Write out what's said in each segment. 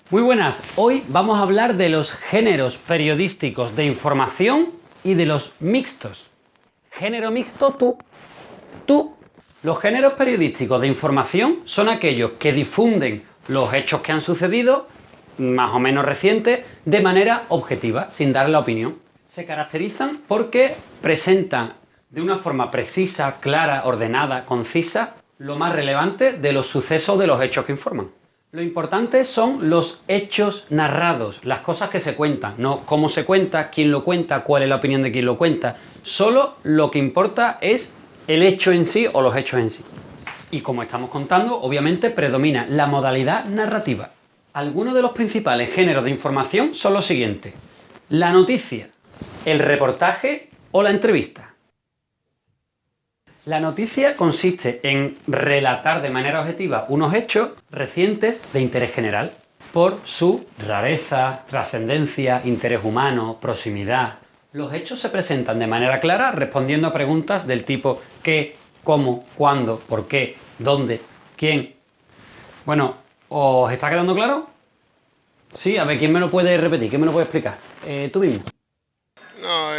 Muy buenas, hoy vamos a hablar de los géneros periodísticos de información y de los mixtos. Género mixto, tú. Los géneros periodísticos de información son aquellos que difunden los hechos que han sucedido, más o menos recientes, de manera objetiva, sin dar la opinión. Se caracterizan porque presentan de una forma precisa, clara, ordenada, concisa, lo más relevante de los sucesos de los hechos que informan. Lo importante son los hechos narrados, las cosas que se cuentan, no cómo se cuenta, quién lo cuenta, cuál es la opinión de quien lo cuenta. Solo lo que importa es el hecho en sí o los hechos en sí. Y como estamos contando, obviamente predomina la modalidad narrativa. Algunos de los principales géneros de información son los siguientes: la noticia, el reportaje o la entrevista. La noticia consiste en relatar de manera objetiva unos hechos recientes de interés general por su rareza, trascendencia, interés humano, proximidad. Los hechos se presentan de manera clara respondiendo a preguntas del tipo ¿qué?, ¿cómo?, ¿cuándo?, ¿por qué?, ¿dónde?, ¿quién? Bueno, ¿os está quedando claro? Sí, a ver, ¿quién me lo puede repetir? ¿Quién me lo puede explicar? Tú mismo. No,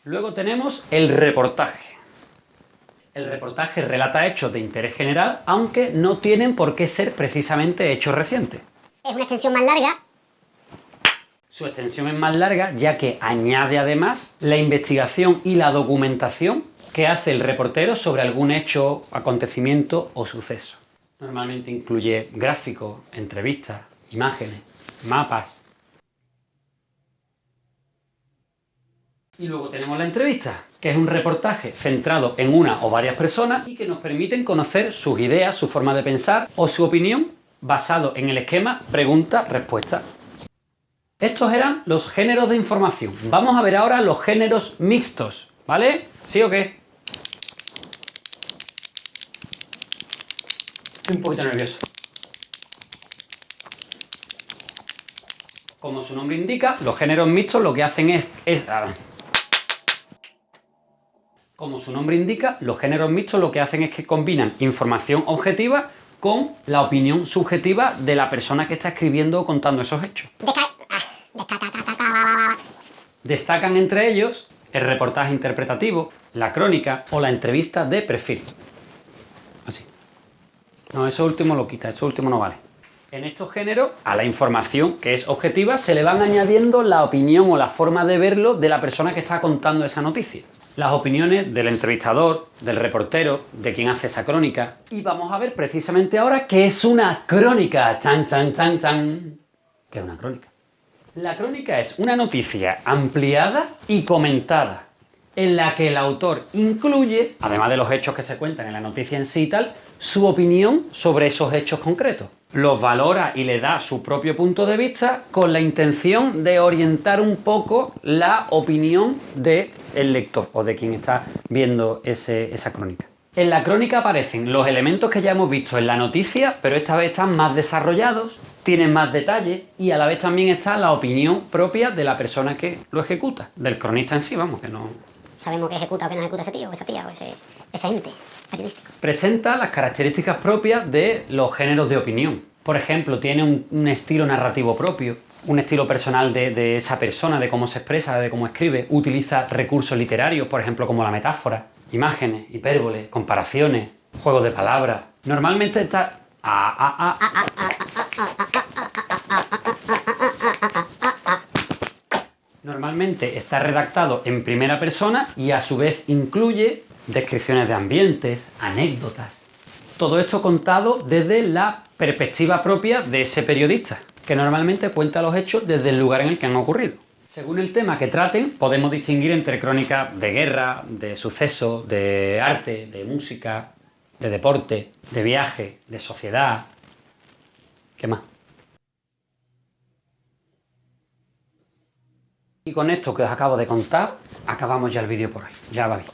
Luego tenemos el reportaje. El reportaje relata hechos de interés general, aunque no tienen por qué ser precisamente hechos recientes. Es una extensión más larga. Su extensión es más larga, ya que añade además la investigación y la documentación que hace el reportero sobre algún hecho, acontecimiento o suceso. Normalmente incluye gráficos, entrevistas, imágenes, mapas. Y luego tenemos la entrevista, que es un reportaje centrado en una o varias personas y que nos permiten conocer sus ideas, su forma de pensar o su opinión basado en el esquema pregunta-respuesta. Estos eran los géneros de información. Vamos a ver ahora los géneros mixtos, ¿vale? ¿Sí o qué? Estoy un poquito nervioso. Como su nombre indica, los géneros mixtos lo que hacen Como su nombre indica, los géneros mixtos lo que hacen es que combinan información objetiva con la opinión subjetiva de la persona que está escribiendo o contando esos hechos. Destacan entre ellos el reportaje interpretativo, la crónica o la entrevista de perfil. Así. No, eso último lo quita, eso último no vale. En estos géneros, a la información que es objetiva se le van añadiendo la opinión o la forma de verlo de la persona que está contando esa noticia. Las opiniones del entrevistador, del reportero, de quien hace esa crónica. Y vamos a ver precisamente ahora qué es una crónica. ¡Chan, chan, chan, chan! ¿Qué es una crónica? La crónica es una noticia ampliada y comentada, en la que el autor incluye, además de los hechos que se cuentan en la noticia en sí y tal, su opinión sobre esos hechos concretos. Los valora y le da su propio punto de vista con la intención de orientar un poco la opinión del lector o de quien está viendo esa crónica. En la crónica aparecen los elementos que ya hemos visto en la noticia, pero esta vez están más desarrollados, tienen más detalle y a la vez también está la opinión propia de la persona que lo ejecuta, del cronista en sí, vamos, que no... Sabemos que ejecuta o que no ejecuta ese tío o esa tía o ese ente periodístico. Presenta las características propias de los géneros de opinión. Por ejemplo, tiene un estilo narrativo propio, un estilo personal de esa persona, de cómo se expresa, de cómo escribe. Utiliza recursos literarios, por ejemplo, como la metáfora, imágenes, hipérboles, comparaciones, juegos de palabras. Normalmente está... Normalmente está redactado en primera persona y a su vez incluye descripciones de ambientes, anécdotas. Todo esto contado desde la perspectiva propia de ese periodista, que normalmente cuenta los hechos desde el lugar en el que han ocurrido. Según el tema que traten, podemos distinguir entre crónicas de guerra, de sucesos, de arte, de música, de deporte, de viaje, de sociedad... ¿Qué más? Y con esto que os acabo de contar, acabamos ya el vídeo por hoy. Ya vale.